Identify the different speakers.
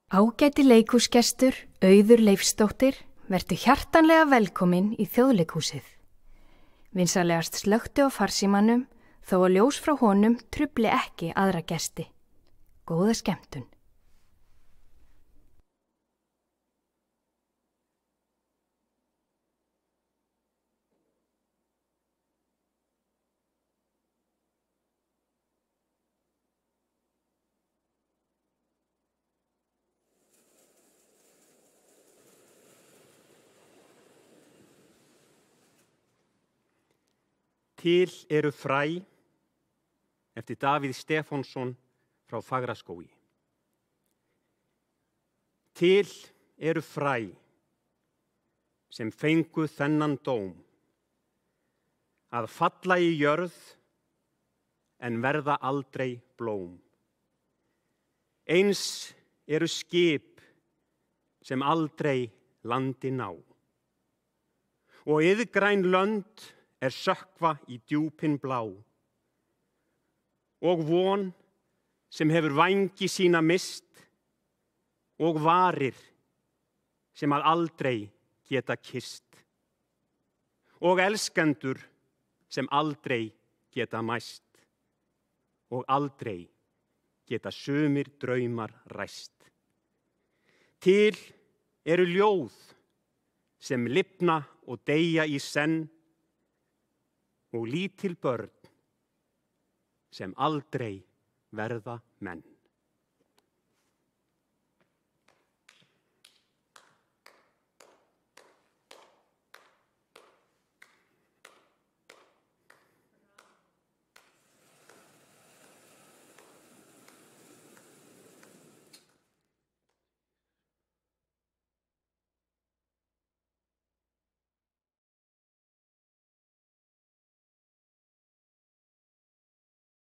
Speaker 1: Ágæti leikhúsgestur, Auður Leifsdóttir, vertu hjartanlega velkomin í Þjóðleikhúsið. Vinsamlegast slökktu á farsímanum þó að ljós frá honum trufli ekki aðra gesti. Góða skemmtun.
Speaker 2: Til eru fræ eftir Davíð Stefánsson frá Fagraskógi. Til eru fræ sem fengu þennan dóm að falla í jörð en verða aldrei blóm. Eins eru skip sem aldrei landi ná og iðgræn lönd sökkva í djúpin blá og von sem hefur vængi sína mist og varir sem að aldrei geta kysst og elskendur sem aldrei geta mæst og aldrei geta sumir draumar ræst. Til eru ljóð sem lifna og deyja í senn og lítil börn sem aldrei verða menn.